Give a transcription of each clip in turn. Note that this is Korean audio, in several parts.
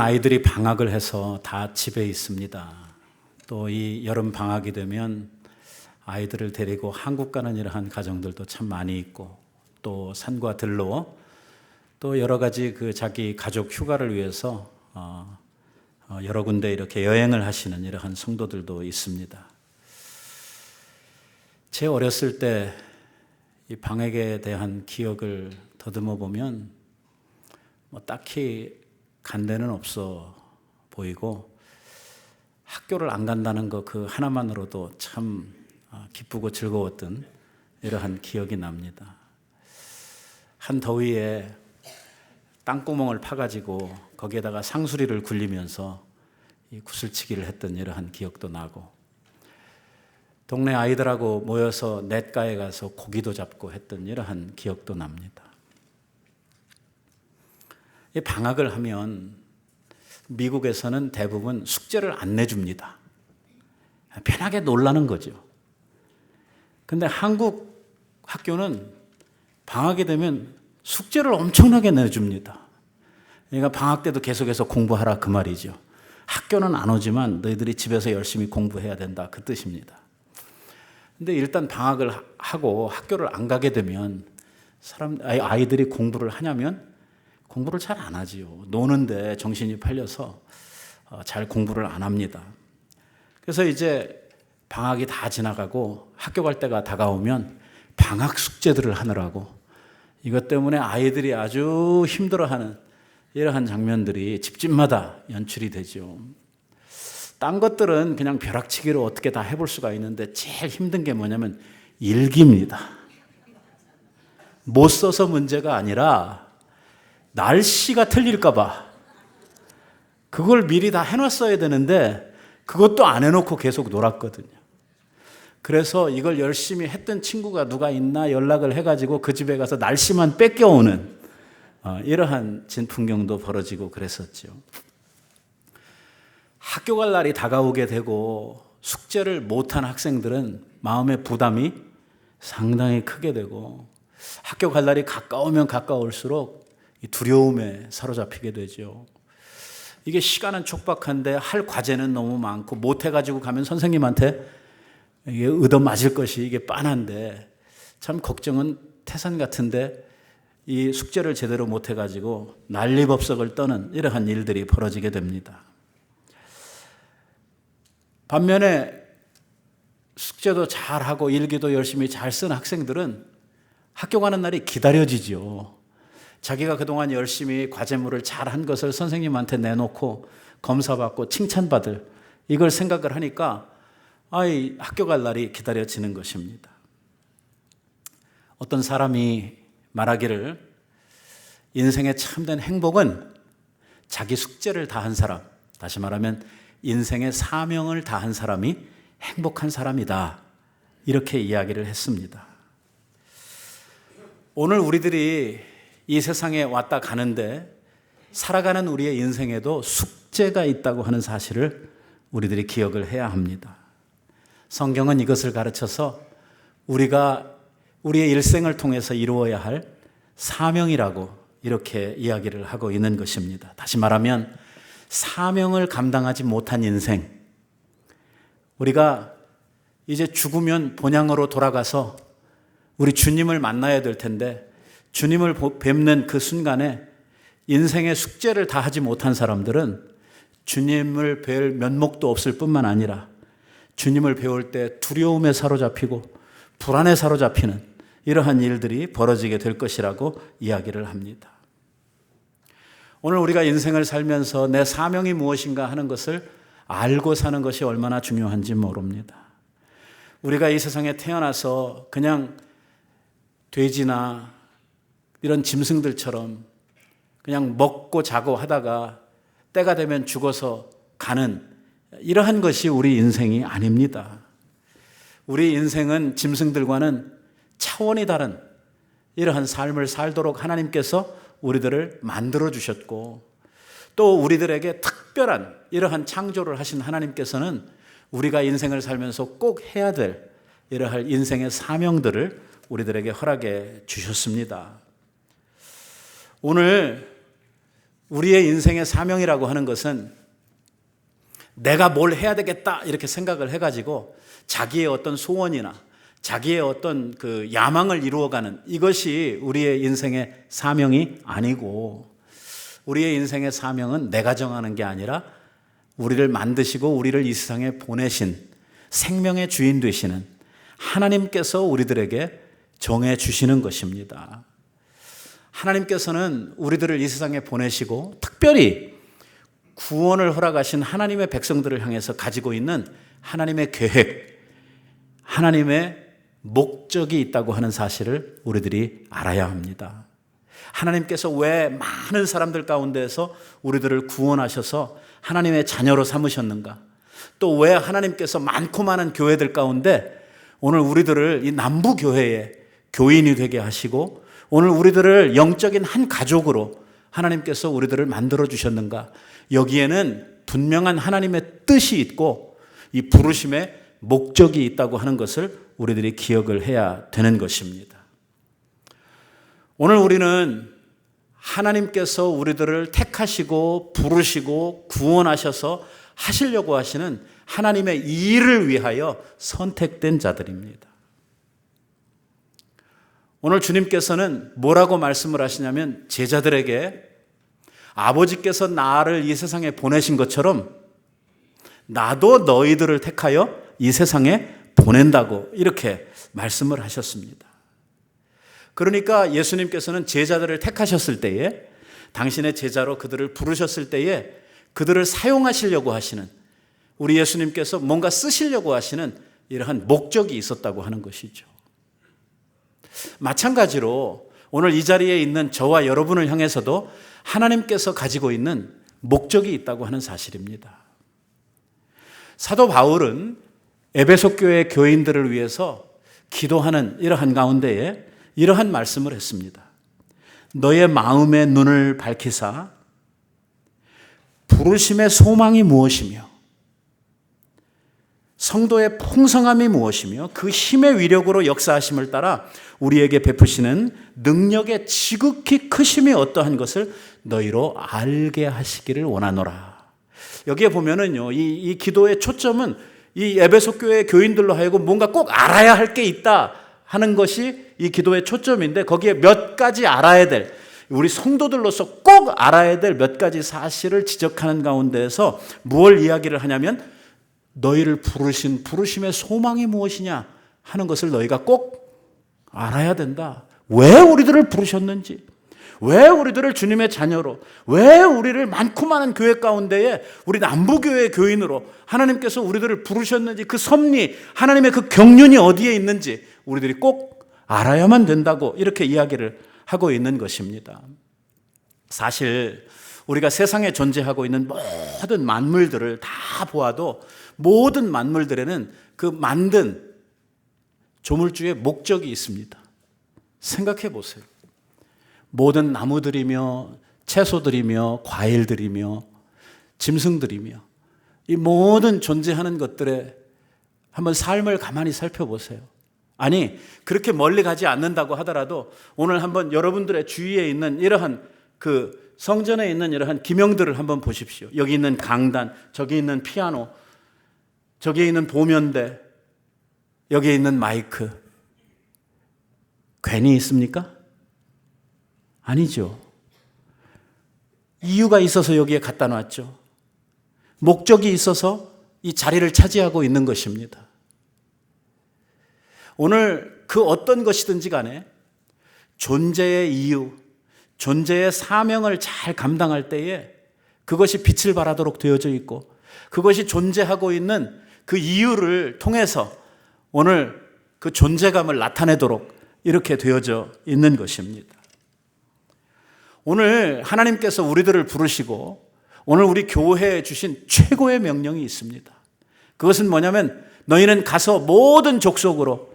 아이들이 방학을 해서 다 집에 있습니다. 또 이 여름 방학이 되면 아이들을 데리고 한국 가는 이러한 가정들도 참 많이 있고, 또 산과 들로 또 여러 가지 그 자기 가족 휴가를 위해서 여러 군데 이렇게 여행을 하시는 이러한 성도들도 있습니다. 제 어렸을 때 이 방학에 대한 기억을 더듬어 보면 딱히 간 데는 없어 보이고, 학교를 안 간다는 거 그 하나만으로도 참 기쁘고 즐거웠던 이러한 기억이 납니다. 한 더위에 땅구멍을 파가지고 거기에다가 상수리를 굴리면서 이 구슬치기를 했던 이러한 기억도 나고, 동네 아이들하고 모여서 냇가에 가서 고기도 잡고 했던 이러한 기억도 납니다. 이 방학을 하면 미국에서는 대부분 숙제를 안 내줍니다. 편하게 놀라는 거죠. 근데 한국 학교는 방학이 되면 숙제를 엄청나게 내줍니다. 그러니까 방학 때도 계속해서 공부하라 그 말이죠. 학교는 안 오지만 너희들이 집에서 열심히 공부해야 된다, 그 뜻입니다. 근데 일단 방학을 하고 학교를 안 가게 되면 아이들이 공부를 하냐면 공부를 잘 안 하지요. 노는데 정신이 팔려서 잘 공부를 안 합니다. 그래서 이제 방학이 다 지나가고 학교 갈 때가 다가오면 방학 숙제들을 하느라고, 이것 때문에 아이들이 아주 힘들어하는 이러한 장면들이 집집마다 연출이 되죠. 딴 것들은 그냥 벼락치기로 어떻게 다 해볼 수가 있는데 제일 힘든 게 뭐냐면 일기입니다. 못 써서 문제가 아니라 날씨가 틀릴까 봐 그걸 미리 다 해놨어야 되는데 그것도 안 해놓고 계속 놀았거든요. 그래서 이걸 열심히 했던 친구가 누가 있나 연락을 해가지고 그 집에 가서 날씨만 뺏겨오는 이러한 진풍경도 벌어지고 그랬었죠. 학교 갈 날이 다가오게 되고 숙제를 못한 학생들은 마음의 부담이 상당히 크게 되고, 학교 갈 날이 가까우면 가까울수록 이 두려움에 사로잡히게 되죠. 이게 시간은 촉박한데 할 과제는 너무 많고, 못해가지고 가면 선생님한테 이게 얻어맞을 것이 이게 빤한데 참 걱정은 태산 같은데 이 숙제를 제대로 못해가지고 난리법석을 떠는 이러한 일들이 벌어지게 됩니다. 반면에 숙제도 잘하고 일기도 열심히 잘 쓴 학생들은 학교 가는 날이 기다려지죠. 자기가 그동안 열심히 과제물을 잘한 것을 선생님한테 내놓고 검사받고 칭찬받을 이걸 생각을 하니까 학교 갈 날이 기다려지는 것입니다. 어떤 사람이 말하기를 인생의 참된 행복은 자기 숙제를 다한 사람, 다시 말하면 인생의 사명을 다한 사람이 행복한 사람이다, 이렇게 이야기를 했습니다. 오늘 우리들이 이 세상에 왔다 가는데 살아가는 우리의 인생에도 숙제가 있다고 하는 사실을 우리들이 기억을 해야 합니다. 성경은 이것을 가르쳐서 우리가 우리의 일생을 통해서 이루어야 할 사명이라고 이렇게 이야기를 하고 있는 것입니다. 다시 말하면 사명을 감당하지 못한 인생, 우리가 이제 죽으면 본향으로 돌아가서 우리 주님을 만나야 될 텐데, 주님을 뵙는 그 순간에 인생의 숙제를 다 하지 못한 사람들은 주님을 뵐 면목도 없을 뿐만 아니라 주님을 배울 때 두려움에 사로잡히고 불안에 사로잡히는 이러한 일들이 벌어지게 될 것이라고 이야기를 합니다. 오늘 우리가 인생을 살면서 내 사명이 무엇인가 하는 것을 알고 사는 것이 얼마나 중요한지 모릅니다. 우리가 이 세상에 태어나서 그냥 돼지나 이런 짐승들처럼 그냥 먹고 자고 하다가 때가 되면 죽어서 가는 이러한 것이 우리 인생이 아닙니다. 우리 인생은 짐승들과는 차원이 다른 이러한 삶을 살도록 하나님께서 우리들을 만들어 주셨고, 또 우리들에게 특별한 이러한 창조를 하신 하나님께서는 우리가 인생을 살면서 꼭 해야 될 이러한 인생의 사명들을 우리들에게 허락해 주셨습니다. 오늘 우리의 인생의 사명이라고 하는 것은 내가 뭘 해야 되겠다 이렇게 생각을 해가지고 자기의 어떤 소원이나 자기의 어떤 그 야망을 이루어가는 이것이 우리의 인생의 사명이 아니고, 우리의 인생의 사명은 내가 정하는 게 아니라 우리를 만드시고 우리를 이 세상에 보내신 생명의 주인 되시는 하나님께서 우리들에게 정해 주시는 것입니다. 하나님께서는 우리들을 이 세상에 보내시고 특별히 구원을 허락하신 하나님의 백성들을 향해서 가지고 있는 하나님의 계획, 하나님의 목적이 있다고 하는 사실을 우리들이 알아야 합니다. 하나님께서 왜 많은 사람들 가운데에서 우리들을 구원하셔서 하나님의 자녀로 삼으셨는가? 또 왜 하나님께서 많고 많은 교회들 가운데 오늘 우리들을 이 남부교회의 교인이 되게 하시고 오늘 우리들을 영적인 한 가족으로 하나님께서 우리들을 만들어 주셨는가? 여기에는 분명한 하나님의 뜻이 있고 이 부르심의 목적이 있다고 하는 것을 우리들이 기억을 해야 되는 것입니다. 오늘 우리는 하나님께서 우리들을 택하시고 부르시고 구원하셔서 하시려고 하시는 하나님의 일을 위하여 선택된 자들입니다. 오늘 주님께서는 뭐라고 말씀을 하시냐면 제자들에게 아버지께서 나를 이 세상에 보내신 것처럼 나도 너희들을 택하여 이 세상에 보낸다고 이렇게 말씀을 하셨습니다. 그러니까 예수님께서는 제자들을 택하셨을 때에 당신의 제자로 그들을 부르셨을 때에 그들을 사용하시려고 하시는, 우리 예수님께서 뭔가 쓰시려고 하시는 이러한 목적이 있었다고 하는 것이죠. 마찬가지로 오늘 이 자리에 있는 저와 여러분을 향해서도 하나님께서 가지고 있는 목적이 있다고 하는 사실입니다. 사도 바울은 에베소 교회 교인들을 위해서 기도하는 이러한 가운데에 이러한 말씀을 했습니다. 너의 마음의 눈을 밝히사 부르심의 소망이 무엇이며 성도의 풍성함이 무엇이며 그 힘의 위력으로 역사하심을 따라 우리에게 베푸시는 능력의 지극히 크심이 어떠한 것을 너희로 알게 하시기를 원하노라. 여기에 보면은요, 이 기도의 초점은 이 에베소 교회 교인들로 하여금 뭔가 꼭 알아야 할 게 있다 하는 것이 이 기도의 초점인데, 거기에 몇 가지 알아야 될, 우리 성도들로서 꼭 알아야 될 몇 가지 사실을 지적하는 가운데에서 무엇을 이야기를 하냐면 너희를 부르신 부르심의 소망이 무엇이냐 하는 것을 너희가 꼭 알아야 된다. 왜 우리들을 부르셨는지, 왜 우리들을 주님의 자녀로, 왜 우리를 많고 많은 교회 가운데에 우리 남부교회 교인으로 하나님께서 우리들을 부르셨는지, 그 섭리, 하나님의 그 경륜이 어디에 있는지 우리들이 꼭 알아야만 된다고 이렇게 이야기를 하고 있는 것입니다. 사실 우리가 세상에 존재하고 있는 모든 만물들을 다 보아도 모든 만물들에는 그 만든 조물주의 목적이 있습니다. 생각해 보세요. 모든 나무들이며 채소들이며 과일들이며 짐승들이며 이 모든 존재하는 것들의 한번 삶을 가만히 살펴보세요. 아니, 그렇게 멀리 가지 않는다고 하더라도 오늘 한번 여러분들의 주위에 있는 이러한 그 성전에 있는 이러한 기명들을 한번 보십시오. 여기 있는 강단, 저기 있는 피아노, 저기 있는 보면대, 여기 있는 마이크. 괜히 있습니까? 아니죠. 이유가 있어서 여기에 갖다 놨죠. 목적이 있어서 이 자리를 차지하고 있는 것입니다. 오늘 그 어떤 것이든지 간에 존재의 이유, 존재의 사명을 잘 감당할 때에 그것이 빛을 발하도록 되어져 있고, 그것이 존재하고 있는 그 이유를 통해서 오늘 그 존재감을 나타내도록 이렇게 되어져 있는 것입니다. 오늘 하나님께서 우리들을 부르시고 오늘 우리 교회에 주신 최고의 명령이 있습니다. 그것은 뭐냐면 너희는 가서 모든 족속으로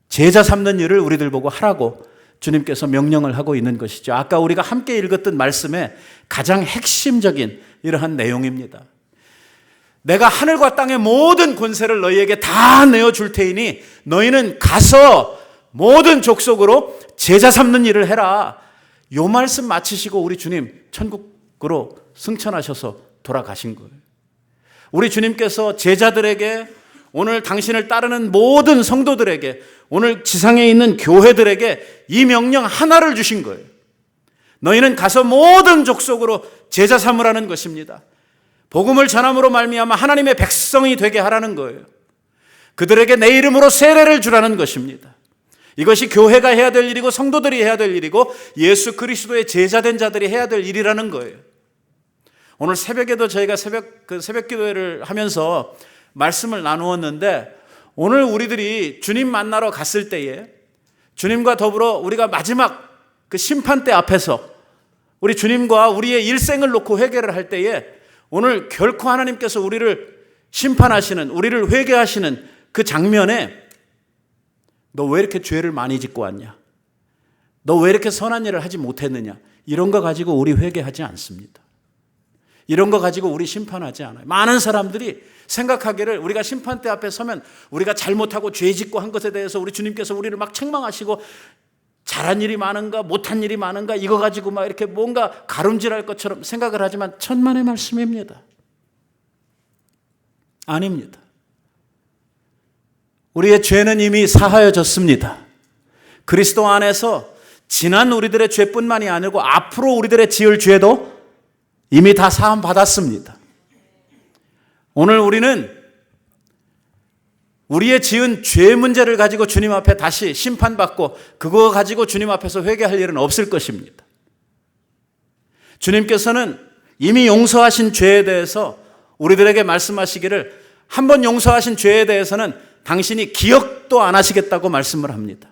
제자 삼는 일을 우리들 보고 하라고 주님께서 명령을 하고 있는 것이죠. 아까 우리가 함께 읽었던 말씀의 가장 핵심적인 이러한 내용입니다. 내가 하늘과 땅의 모든 권세를 너희에게 다 내어줄 테이니 너희는 가서 모든 족속으로 제자 삼는 일을 해라. 요 말씀 마치시고 우리 주님 천국 밖으로 승천하셔서 돌아가신 거예요. 우리 주님께서 제자들에게, 오늘 당신을 따르는 모든 성도들에게, 오늘 지상에 있는 교회들에게 이 명령 하나를 주신 거예요. 너희는 가서 모든 족속으로 제자 삼으라는 것입니다. 복음을 전함으로 말미암아 하나님의 백성이 되게 하라는 거예요. 그들에게 내 이름으로 세례를 주라는 것입니다. 이것이 교회가 해야 될 일이고 성도들이 해야 될 일이고 예수 그리스도의 제자된 자들이 해야 될 일이라는 거예요. 오늘 새벽에도 저희가 새벽 기도회를 하면서 말씀을 나누었는데, 오늘 우리들이 주님 만나러 갔을 때에 주님과 더불어 우리가 마지막 그 심판대 앞에서 우리 주님과 우리의 일생을 놓고 회개를 할 때에, 오늘 결코 하나님께서 우리를 심판하시는, 우리를 회개하시는 그 장면에 너 왜 이렇게 죄를 많이 짓고 왔냐? 너 왜 이렇게 선한 일을 하지 못했느냐? 이런 거 가지고 우리 회개하지 않습니다. 이런 거 가지고 우리 심판하지 않아요. 많은 사람들이 생각하기를 우리가 심판대 앞에 서면 우리가 잘못하고 죄 짓고 한 것에 대해서 우리 주님께서 우리를 막 책망하시고 잘한 일이 많은가 못한 일이 많은가 이거 가지고 막 이렇게 뭔가 가름질할 것처럼 생각을 하지만 천만의 말씀입니다. 아닙니다. 우리의 죄는 이미 사하여졌습니다. 그리스도 안에서 지난 우리들의 죄뿐만이 아니고 앞으로 우리들의 지을 죄도 이미 다 사함 받았습니다. 오늘 우리는 우리의 지은 죄 문제를 가지고 주님 앞에 다시 심판받고 그거 가지고 주님 앞에서 회개할 일은 없을 것입니다. 주님께서는 이미 용서하신 죄에 대해서 우리들에게 말씀하시기를, 한 번 용서하신 죄에 대해서는 당신이 기억도 안 하시겠다고 말씀을 합니다.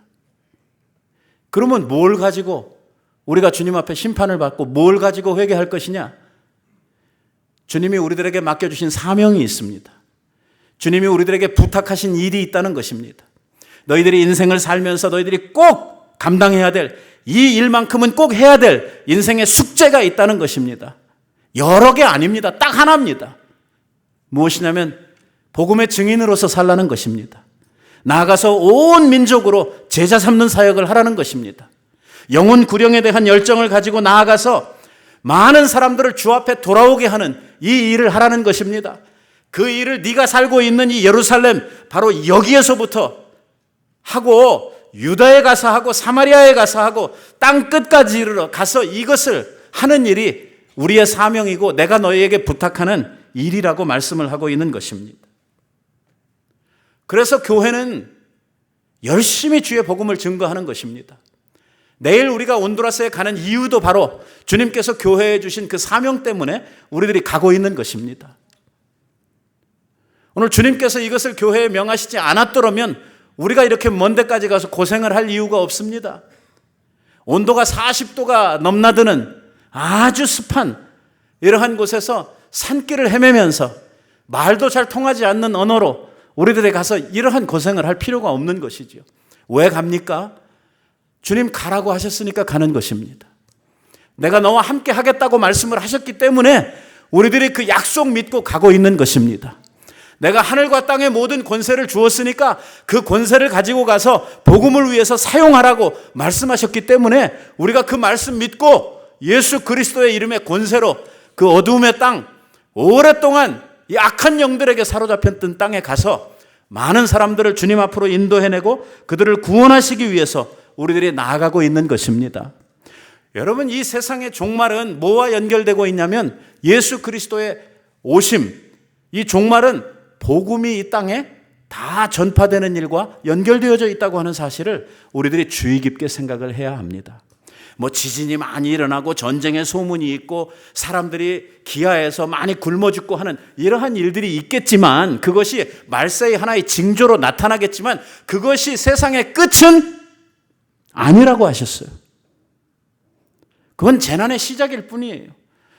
그러면 뭘 가지고 우리가 주님 앞에 심판을 받고 뭘 가지고 회개할 것이냐? 주님이 우리들에게 맡겨주신 사명이 있습니다. 주님이 우리들에게 부탁하신 일이 있다는 것입니다. 너희들이 인생을 살면서 너희들이 꼭 감당해야 될, 이 일만큼은 꼭 해야 될 인생의 숙제가 있다는 것입니다. 여러 개 아닙니다. 딱 하나입니다. 무엇이냐면 복음의 증인으로서 살라는 것입니다. 나아가서 온 민족으로 제자 삼는 사역을 하라는 것입니다. 영혼 구령에 대한 열정을 가지고 나아가서 많은 사람들을 주 앞에 돌아오게 하는 이 일을 하라는 것입니다. 그 일을 네가 살고 있는 이 예루살렘, 바로 여기에서부터 하고 유다에 가서 하고 사마리아에 가서 하고 땅 끝까지 이르러 가서 이것을 하는 일이 우리의 사명이고 내가 너희에게 부탁하는 일이라고 말씀을 하고 있는 것입니다. 그래서 교회는 열심히 주의 복음을 증거하는 것입니다. 내일 우리가 온두라스에 가는 이유도 바로 주님께서 교회에 주신 그 사명 때문에 우리들이 가고 있는 것입니다. 오늘 주님께서 이것을 교회에 명하시지 않았더라면 우리가 이렇게 먼 데까지 가서 고생을 할 이유가 없습니다. 온도가 40도가 넘나드는 아주 습한 이러한 곳에서 산길을 헤매면서 말도 잘 통하지 않는 언어로 우리들이 가서 이러한 고생을 할 필요가 없는 것이죠. 왜 갑니까? 주님 가라고 하셨으니까 가는 것입니다. 내가 너와 함께 하겠다고 말씀을 하셨기 때문에 우리들이 그 약속 믿고 가고 있는 것입니다. 내가 하늘과 땅의 모든 권세를 주었으니까 그 권세를 가지고 가서 복음을 위해서 사용하라고 말씀하셨기 때문에 우리가 그 말씀 믿고 예수 그리스도의 이름의 권세로 그 어두움의 땅, 오랫동안 이 악한 영들에게 사로잡혔던 땅에 가서 많은 사람들을 주님 앞으로 인도해내고 그들을 구원하시기 위해서 우리들이 나아가고 있는 것입니다. 여러분, 이 세상의 종말은 뭐와 연결되고 있냐면 예수 그리스도의 오심, 이 종말은 복음이 이 땅에 다 전파되는 일과 연결되어져 있다고 하는 사실을 우리들이 주의 깊게 생각을 해야 합니다. 뭐 지진이 많이 일어나고 전쟁의 소문이 있고 사람들이 기아에서 많이 굶어 죽고 하는 이러한 일들이 있겠지만, 그것이 말세의 하나의 징조로 나타나겠지만 그것이 세상의 끝은 아니라고 하셨어요. 그건 재난의 시작일 뿐이에요.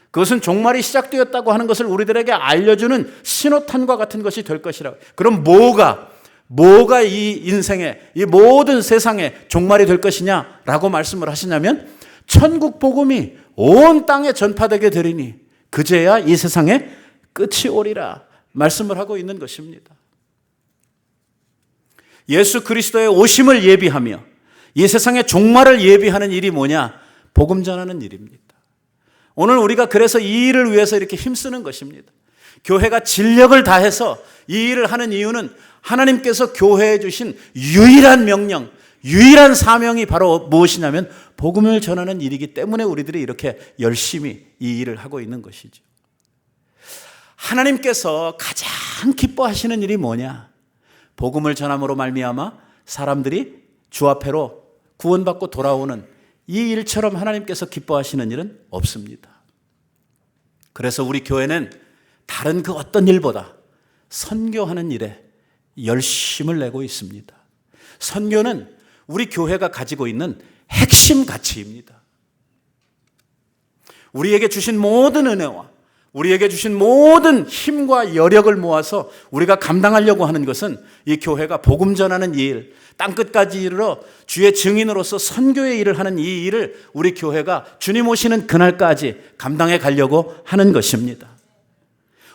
그것은 종말이 시작되었다고 하는 것을 우리들에게 알려주는 신호탄과 같은 것이 될 것이라고. 그럼 뭐가 이 인생의, 이 모든 세상의 종말이 될 것이냐라고 말씀을 하시냐면 천국 복음이 온 땅에 전파되게 되리니 그제야 이 세상의 끝이 오리라 말씀을 하고 있는 것입니다. 예수 그리스도의 오심을 예비하며 이 세상의 종말을 예비하는 일이 뭐냐? 복음 전하는 일입니다. 오늘 우리가 그래서 이 일을 위해서 이렇게 힘쓰는 것입니다. 교회가 진력을 다해서 이 일을 하는 이유는 하나님께서 교회에 주신 유일한 명령, 유일한 사명이 바로 무엇이냐면 복음을 전하는 일이기 때문에 우리들이 이렇게 열심히 이 일을 하고 있는 것이죠. 하나님께서 가장 기뻐하시는 일이 뭐냐? 복음을 전함으로 말미암아 사람들이 주 앞에로 구원받고 돌아오는 이 일처럼 하나님께서 기뻐하시는 일은 없습니다. 그래서 우리 교회는 다른 그 어떤 일보다 선교하는 일에 열심을 내고 있습니다. 선교는 우리 교회가 가지고 있는 핵심 가치입니다. 우리에게 주신 모든 은혜와 우리에게 주신 모든 힘과 여력을 모아서 우리가 감당하려고 하는 것은 이 교회가 복음 전하는 이 일, 땅끝까지 이르러 주의 증인으로서 선교의 일을 하는 이 일을 우리 교회가 주님 오시는 그날까지 감당해 가려고 하는 것입니다.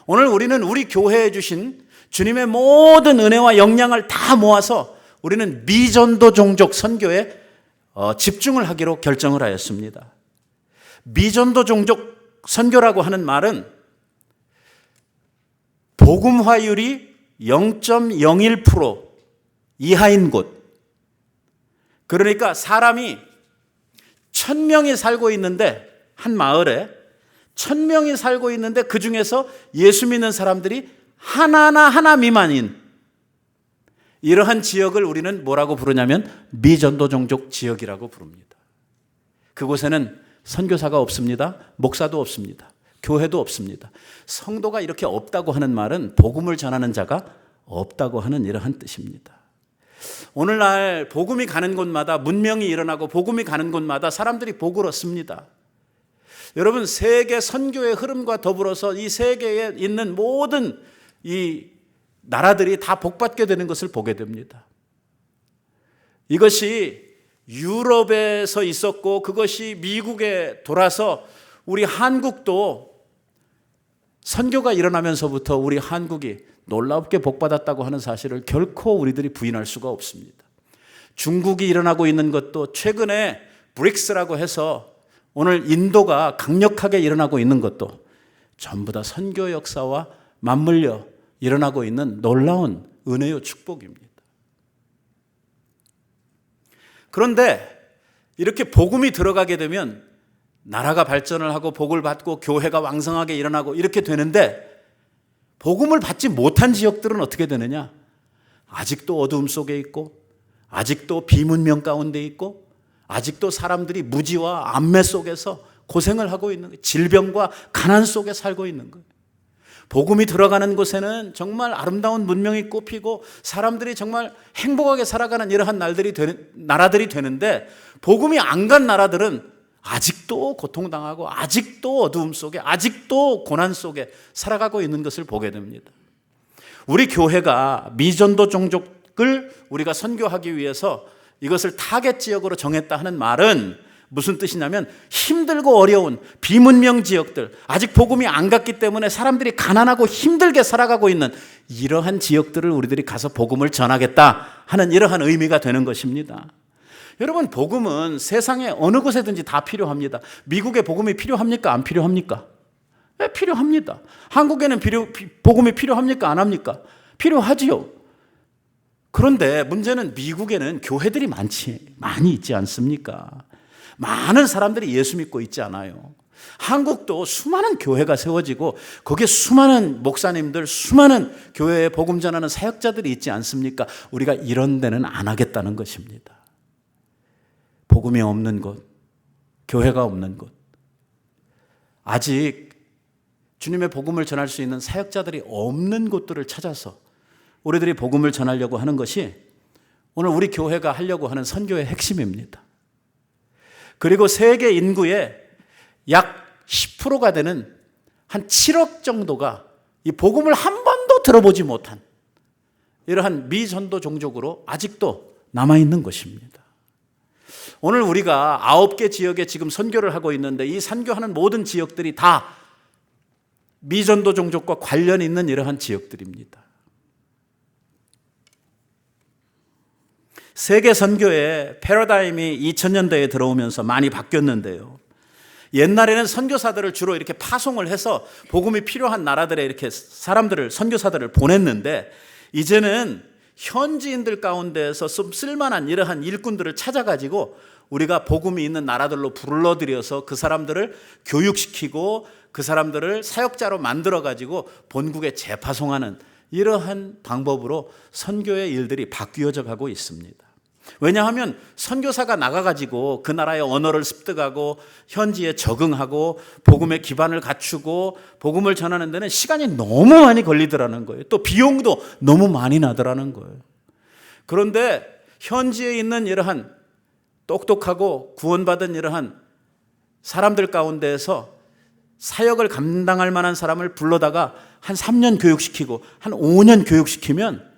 오늘 우리는 우리 교회에 주신 주님의 모든 은혜와 역량을 다 모아서 우리는 미전도 종족 선교에 집중을 하기로 결정을 하였습니다. 미전도 종족 선교라고 하는 말은 복음화율이 0.01% 이하인 곳, 그러니까 사람이 1000명이 살고 있는데, 한 마을에 1000명이 살고 있는데 그 중에서 예수 믿는 사람들이 하나 미만인 이러한 지역을 우리는 뭐라고 부르냐면 미전도 종족 지역이라고 부릅니다. 그곳에는 선교사가 없습니다. 목사도 없습니다. 교회도 없습니다. 성도가 이렇게 없다고 하는 말은 복음을 전하는 자가 없다고 하는 이러한 뜻입니다. 오늘날 복음이 가는 곳마다 문명이 일어나고 복음이 가는 곳마다 사람들이 복을 얻습니다. 여러분, 세계 선교의 흐름과 더불어서 이 세계에 있는 모든 이 나라들이 다 복받게 되는 것을 보게 됩니다. 이것이 유럽에서 있었고 그것이 미국에 돌아서 우리 한국도 선교가 일어나면서부터 우리 한국이 놀랍게 복받았다고 하는 사실을 결코 우리들이 부인할 수가 없습니다. 중국이 일어나고 있는 것도 최근에 브릭스라고 해서 오늘 인도가 강력하게 일어나고 있는 것도 전부 다 선교 역사와 맞물려 일어나고 있는 놀라운 은혜요 축복입니다. 그런데 이렇게 복음이 들어가게 되면 나라가 발전을 하고 복을 받고 교회가 왕성하게 일어나고 이렇게 되는데, 복음을 받지 못한 지역들은 어떻게 되느냐? 아직도 어두움 속에 있고, 아직도 비문명 가운데 있고, 아직도 사람들이 무지와 안매 속에서 고생을 하고 있는 거예요. 질병과 가난 속에 살고 있는 거예요. 복음이 들어가는 곳에는 정말 아름다운 문명이 꽃피고 사람들이 정말 행복하게 살아가는 이러한 나라들이 되는데, 복음이 안 간 나라들은 아직도 고통당하고 아직도 어두움 속에 아직도 고난 속에 살아가고 있는 것을 보게 됩니다. 우리 교회가 미전도 종족을 우리가 선교하기 위해서 이것을 타겟 지역으로 정했다 하는 말은 무슨 뜻이냐면, 힘들고 어려운 비문명 지역들, 아직 복음이 안 갔기 때문에 사람들이 가난하고 힘들게 살아가고 있는 이러한 지역들을 우리들이 가서 복음을 전하겠다 하는 이러한 의미가 되는 것입니다. 여러분, 복음은 세상에 어느 곳에든지 다 필요합니다. 미국에 복음이 필요합니까? 안 필요합니까? 네, 필요합니다. 한국에는 복음이 필요합니까? 안 합니까? 필요하지요. 그런데 문제는 미국에는 교회들이 많이 있지 않습니까? 많은 사람들이 예수 믿고 있지 않아요. 한국도 수많은 교회가 세워지고 거기에 수많은 목사님들, 수많은 교회에 복음 전하는 사역자들이 있지 않습니까? 우리가 이런 데는 안 하겠다는 것입니다. 복음이 없는 곳, 교회가 없는 곳, 아직 주님의 복음을 전할 수 있는 사역자들이 없는 곳들을 찾아서 우리들이 복음을 전하려고 하는 것이 오늘 우리 교회가 하려고 하는 선교의 핵심입니다. 그리고 세계 인구의 약 10%가 되는 한 7억 정도가 이 복음을 한 번도 들어보지 못한 이러한 미전도 종족으로 아직도 남아있는 것입니다. 오늘 우리가 9개 지역에 지금 선교를 하고 있는데, 이 선교하는 모든 지역들이 다 미전도 종족과 관련이 있는 이러한 지역들입니다. 세계 선교의 패러다임이 2000년대에 들어오면서 많이 바뀌었는데요. 옛날에는 선교사들을 주로 이렇게 파송을 해서 복음이 필요한 나라들에 이렇게 사람들을, 선교사들을 보냈는데, 이제는 현지인들 가운데에서 좀 쓸만한 이러한 일꾼들을 찾아가지고 우리가 복음이 있는 나라들로 불러들여서 그 사람들을 교육시키고 그 사람들을 사역자로 만들어가지고 본국에 재파송하는 이러한 방법으로 선교의 일들이 바뀌어져 가고 있습니다. 왜냐하면 선교사가 나가가지고 그 나라의 언어를 습득하고 현지에 적응하고 복음의 기반을 갖추고 복음을 전하는 데는 시간이 너무 많이 걸리더라는 거예요. 또 비용도 너무 많이 나더라는 거예요. 그런데 현지에 있는 이러한 똑똑하고 구원받은 이러한 사람들 가운데에서 사역을 감당할 만한 사람을 불러다가 한 3년 교육시키고 한 5년 교육시키면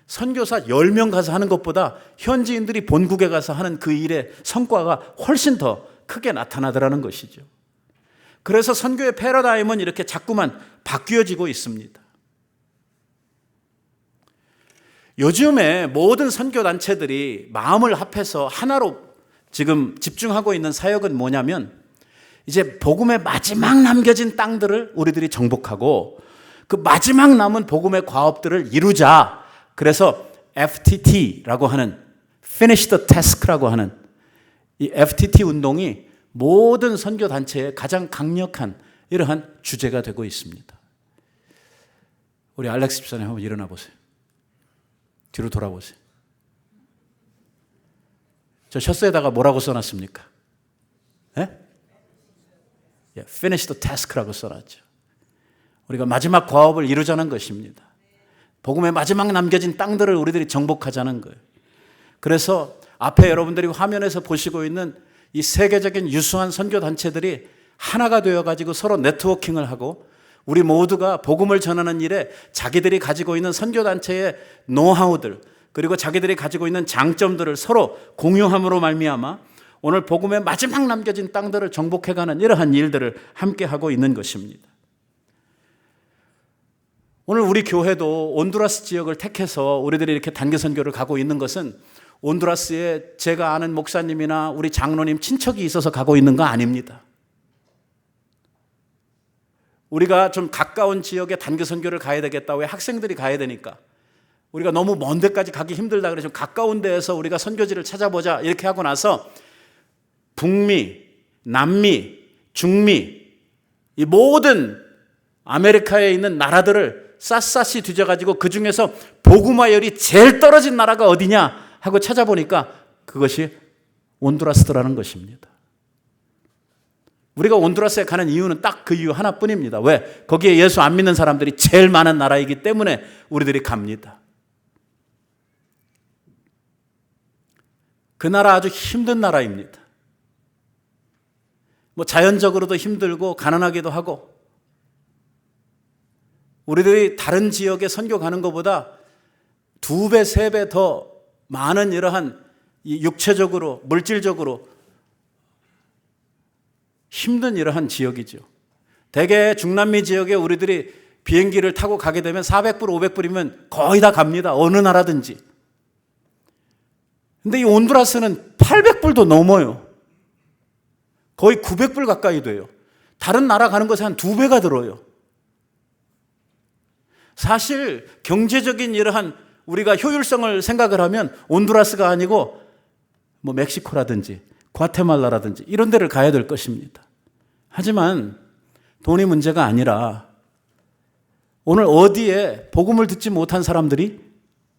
선교사 10명 가서 하는 것보다 현지인들이 본국에 가서 하는 그 일의 성과가 훨씬 더 크게 나타나더라는 것이죠. 그래서 선교의 패러다임은 이렇게 자꾸만 바뀌어지고 있습니다. 요즘에 모든 선교단체들이 마음을 합해서 하나로 지금 집중하고 있는 사역은 뭐냐면, 이제 복음의 마지막 남겨진 땅들을 우리들이 정복하고 그 마지막 남은 복음의 과업들을 이루자. 그래서 FTT라고 하는 Finish the Task라고 하는 이 FTT 운동이 모든 선교단체의 가장 강력한 이러한 주제가 되고 있습니다. 우리 알렉스 집사님 한번 일어나 보세요. 뒤로 돌아보세요. 저 셔츠에다가 뭐라고 써놨습니까? 예? Finish the task라고 써놨죠. 우리가 마지막 과업을 이루자는 것입니다. 복음의 마지막 남겨진 땅들을 우리들이 정복하자는 거예요. 그래서 앞에 여러분들이 화면에서 보시고 있는 이 세계적인 유수한 선교단체들이 하나가 되어가지고 서로 네트워킹을 하고 우리 모두가 복음을 전하는 일에 자기들이 가지고 있는 선교단체의 노하우들 그리고 자기들이 가지고 있는 장점들을 서로 공유함으로 말미암아 오늘 복음의 마지막 남겨진 땅들을 정복해가는 이러한 일들을 함께 하고 있는 것입니다. 오늘 우리 교회도 온두라스 지역을 택해서 우리들이 이렇게 단기 선교를 가고 있는 것은 온두라스에 제가 아는 목사님이나 우리 장로님 친척이 있어서 가고 있는 거 아닙니다. 우리가 좀 가까운 지역에 단기 선교를 가야 되겠다. 왜 학생들이 가야 되니까. 우리가 너무 먼 데까지 가기 힘들다 그래서 좀 가까운 데에서 우리가 선교지를 찾아보자 이렇게 하고 나서 북미, 남미, 중미 이 모든 아메리카에 있는 나라들을 샅샅이 뒤져가지고 그 중에서 복음화율이 제일 떨어진 나라가 어디냐 하고 찾아보니까 그것이 온두라스라는 것입니다. 우리가 온두라스에 가는 이유는 딱 그 이유 하나뿐입니다. 왜? 거기에 예수 안 믿는 사람들이 제일 많은 나라이기 때문에 우리들이 갑니다. 그 나라 아주 힘든 나라입니다. 뭐 자연적으로도 힘들고 가난하기도 하고 우리들이 다른 지역에 선교 가는 것보다 2배, 3배 더 많은 이러한 육체적으로, 물질적으로 힘든 이러한 지역이죠. 대개 중남미 지역에 우리들이 비행기를 타고 가게 되면 400불, 500불이면 거의 다 갑니다. 어느 나라든지. 근데 이 온두라스는 800불도 넘어요. 거의 900불 가까이 돼요. 다른 나라 가는 것에 한 2배가 들어요. 사실 경제적인 이러한 우리가 효율성을 생각을 하면 온두라스가 아니고 뭐 멕시코라든지 과테말라라든지 이런 데를 가야 될 것입니다. 하지만 돈이 문제가 아니라 오늘 어디에 복음을 듣지 못한 사람들이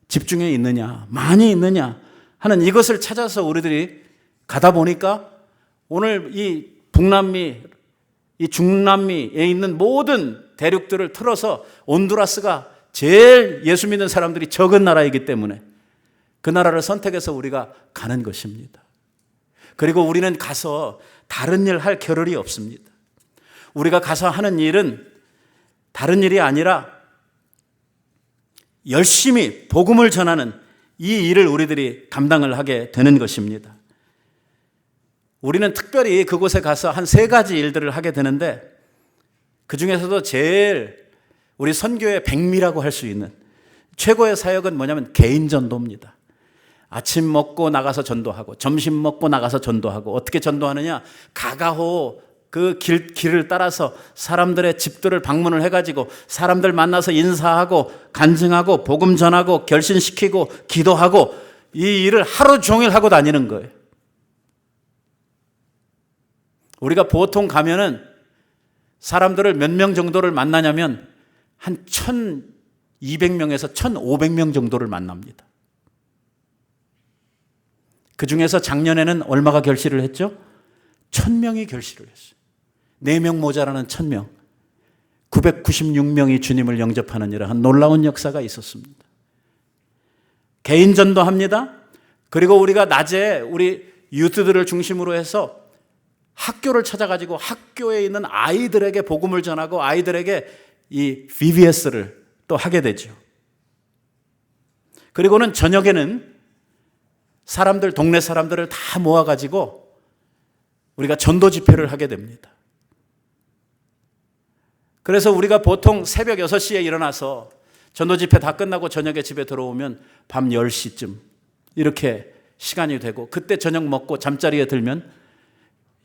집중해 있느냐, 많이 있느냐 하는 이것을 찾아서 우리들이 가다 보니까 오늘 이 북남미, 이 중남미에 있는 모든 대륙들을 틀어서 온두라스가 제일 예수 믿는 사람들이 적은 나라이기 때문에 그 나라를 선택해서 우리가 가는 것입니다. 그리고 우리는 가서 다른 일 할 겨를이 없습니다. 우리가 가서 하는 일은 다른 일이 아니라 열심히 복음을 전하는 이 일을 우리들이 감당을 하게 되는 것입니다. 우리는 특별히 그곳에 가서 한 3가지 일들을 하게 되는데 그 중에서도 제일 우리 선교의 백미라고 할 수 있는 최고의 사역은 뭐냐면 개인 전도입니다. 아침 먹고 나가서 전도하고 점심 먹고 나가서 전도하고 어떻게 전도하느냐? 가가호 그 길을 따라서 사람들의 집들을 방문을 해가지고 사람들 만나서 인사하고 간증하고 복음 전하고 결신시키고 기도하고 이 일을 하루 종일 하고 다니는 거예요. 우리가 보통 가면은 사람들을 몇 명 정도를 만나냐면 한 1,200명에서 1,500명 정도를 만납니다. 그 중에서 작년에는 얼마가 결실을 했죠? 1,000명이 결실을 했어요. 4명 모자라는 1,000명. 996명이 주님을 영접하는 이러한 놀라운 역사가 있었습니다. 개인전도 합니다. 그리고 우리가 낮에 우리 유트들을 중심으로 해서 학교를 찾아가지고 학교에 있는 아이들에게 복음을 전하고 아이들에게 이 VBS를 또 하게 되죠. 그리고는 저녁에는 사람들, 동네 사람들을 다 모아가지고 우리가 전도 집회를 하게 됩니다. 그래서 우리가 보통 새벽 6시에 일어나서 전도 집회 다 끝나고 저녁에 집에 들어오면 밤 10시쯤 이렇게 시간이 되고 그때 저녁 먹고 잠자리에 들면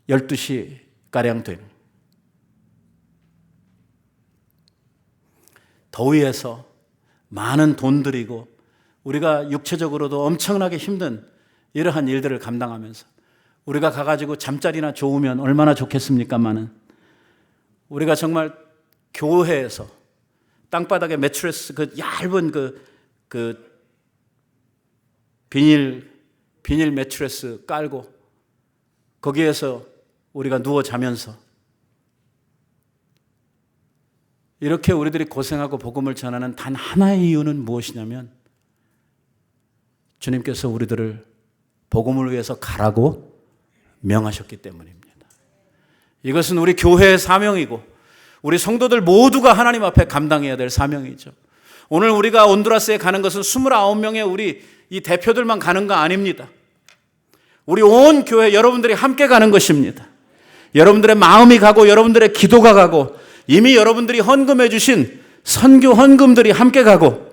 12시가량 되는 더위에서 많은 돈 들이고 우리가 육체적으로도 엄청나게 힘든 이러한 일들을 감당하면서 우리가 가가지고 잠자리나 좋으면 얼마나 좋겠습니까마는 우리가 정말 교회에서 땅바닥에 매트리스 그 얇은 그 비닐 매트리스 깔고 거기에서 우리가 누워 자면서 이렇게 우리들이 고생하고 복음을 전하는 단 하나의 이유는 무엇이냐면 주님께서 우리들을 복음을 위해서 가라고 명하셨기 때문입니다. 이것은 우리 교회의 사명이고 우리 성도들 모두가 하나님 앞에 감당해야 될 사명이죠. 오늘 우리가 온두라스에 가는 것은 29명의 우리 이 대표들만 가는 거 아닙니다. 우리 온 교회 여러분들이 함께 가는 것입니다. 여러분들의 마음이 가고 여러분들의 기도가 가고 이미 여러분들이 헌금해 주신 선교 헌금들이 함께 가고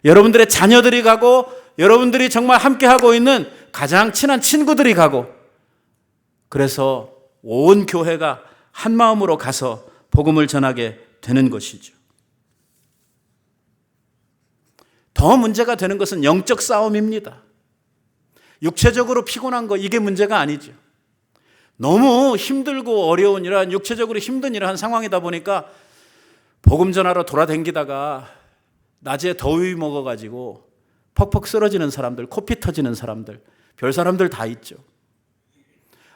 여러분들의 자녀들이 가고 여러분들이 정말 함께 하고 있는 가장 친한 친구들이 가고 그래서 온 교회가 한 마음으로 가서 복음을 전하게 되는 것이죠. 더 문제가 되는 것은 영적 싸움입니다. 육체적으로 피곤한 거 이게 문제가 아니죠. 너무 힘들고 어려운 이러한 육체적으로 힘든 이러한 상황이다 보니까 복음 전하러 돌아다니다가 낮에 더위 먹어가지고 퍽퍽 쓰러지는 사람들, 코피 터지는 사람들, 별 사람들 다 있죠.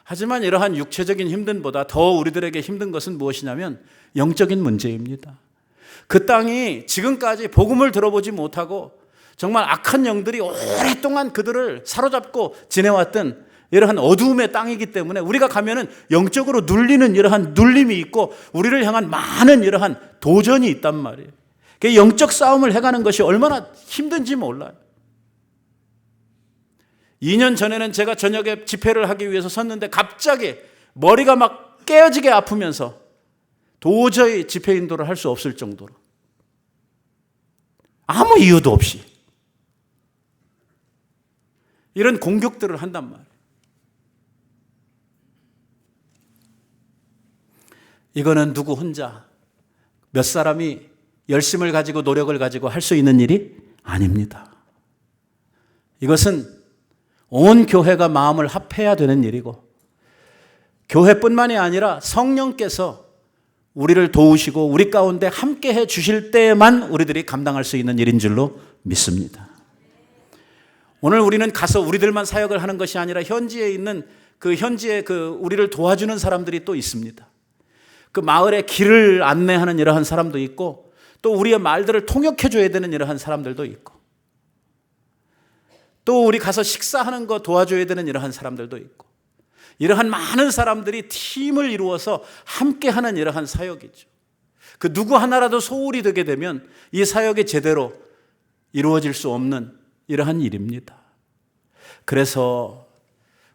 하지만 이러한 육체적인 힘듦보다 더 우리들에게 힘든 것은 무엇이냐면 영적인 문제입니다. 그 땅이 지금까지 복음을 들어보지 못하고 정말 악한 영들이 오랫동안 그들을 사로잡고 지내왔던 이러한 어두움의 땅이기 때문에 우리가 가면은 영적으로 눌리는 이러한 눌림이 있고 우리를 향한 많은 이러한 도전이 있단 말이에요. 그 영적 싸움을 해가는 것이 얼마나 힘든지 몰라요. 2년 전에는 제가 저녁에 집회를 하기 위해서 섰는데 갑자기 머리가 막 깨어지게 아프면서 도저히 집회 인도를 할 수 없을 정도로 아무 이유도 없이 이런 공격들을 한단 말이에요. 이거는 누구 혼자 몇 사람이 열심을 가지고 노력을 가지고 할 수 있는 일이 아닙니다. 이것은 온 교회가 마음을 합해야 되는 일이고 교회뿐만이 아니라 성령께서 우리를 도우시고 우리 가운데 함께 해 주실 때에만 우리들이 감당할 수 있는 일인 줄로 믿습니다. 오늘 우리는 가서 우리들만 사역을 하는 것이 아니라 현지에 있는 현지에 우리를 도와주는 사람들이 또 있습니다. 그 마을의 길을 안내하는 이러한 사람도 있고 또 우리의 말들을 통역해 줘야 되는 이러한 사람들도 있고 또 우리 가서 식사하는 거 도와줘야 되는 이러한 사람들도 있고 이러한 많은 사람들이 팀을 이루어서 함께하는 이러한 사역이죠. 그 누구 하나라도 소홀히 되게 되면 이 사역이 제대로 이루어질 수 없는 이러한 일입니다. 그래서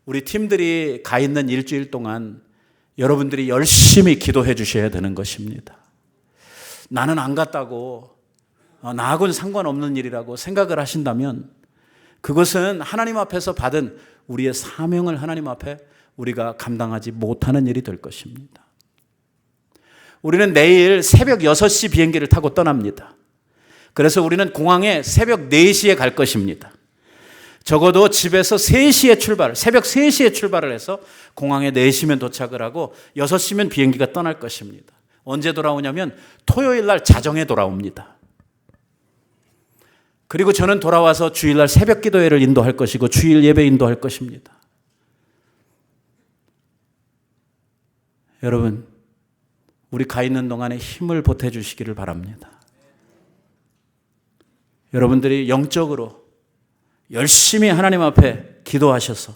우리 팀들이 가 있는 일주일 동안 여러분들이 열심히 기도해 주셔야 되는 것입니다. 나는 안 갔다고 나하고는 상관없는 일이라고 생각을 하신다면 그것은 하나님 앞에서 받은 우리의 사명을 하나님 앞에 우리가 감당하지 못하는 일이 될 것입니다. 우리는 내일 새벽 6시 비행기를 타고 떠납니다. 그래서 우리는 공항에 새벽 4시에 갈 것입니다. 적어도 집에서 3시에 새벽 3시에 출발을 해서 공항에 4시면 도착을 하고 6시면 비행기가 떠날 것입니다. 언제 돌아오냐면 토요일 날 자정에 돌아옵니다. 그리고 저는 돌아와서 주일날 새벽 기도회를 인도할 것이고 주일 예배 인도할 것입니다. 여러분, 우리 가 있는 동안에 힘을 보태주시기를 바랍니다. 여러분들이 영적으로 열심히 하나님 앞에 기도하셔서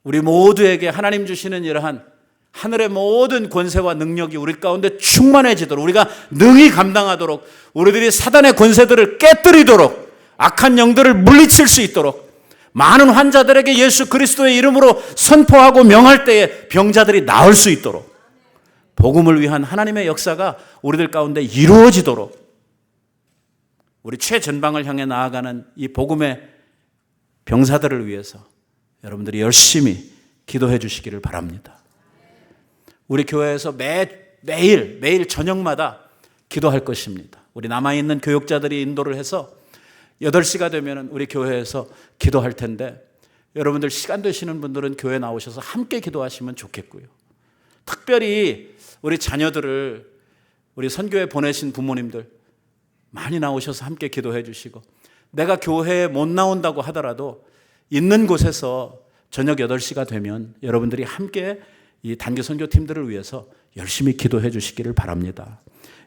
우리 모두에게 하나님 주시는 이러한 하늘의 모든 권세와 능력이 우리 가운데 충만해지도록, 우리가 능히 감당하도록, 우리들이 사단의 권세들을 깨뜨리도록, 악한 영들을 물리칠 수 있도록, 많은 환자들에게 예수 그리스도의 이름으로 선포하고 명할 때에 병자들이 나을 수 있도록, 복음을 위한 하나님의 역사가 우리들 가운데 이루어지도록, 우리 최전방을 향해 나아가는 이 복음의 병사들을 위해서 여러분들이 열심히 기도해 주시기를 바랍니다. 우리 교회에서 매일 저녁마다 기도할 것입니다. 우리 남아있는 교육자들이 인도를 해서 8시가 되면 우리 교회에서 기도할 텐데, 여러분들 시간 되시는 분들은 교회 나오셔서 함께 기도하시면 좋겠고요. 특별히 우리 자녀들을 우리 선교에 보내신 부모님들 많이 나오셔서 함께 기도해 주시고, 내가 교회에 못 나온다고 하더라도 있는 곳에서 저녁 8시가 되면 여러분들이 함께 이 단기 선교팀들을 위해서 열심히 기도해 주시기를 바랍니다.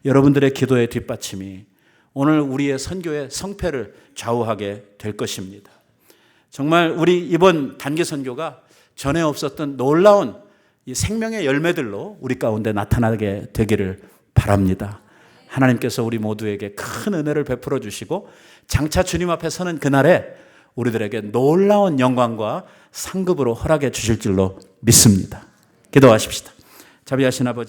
여러분들의 기도의 뒷받침이 오늘 우리의 선교의 성패를 좌우하게 될 것입니다. 정말 우리 이번 단기 선교가 전에 없었던 놀라운 이 생명의 열매들로 우리 가운데 나타나게 되기를 바랍니다. 하나님께서 우리 모두에게 큰 은혜를 베풀어 주시고 장차 주님 앞에 서는 그날에 우리들에게 놀라운 영광과 상급으로 허락해 주실 줄로 믿습니다. 기도하십시다. 자비하신 아버지,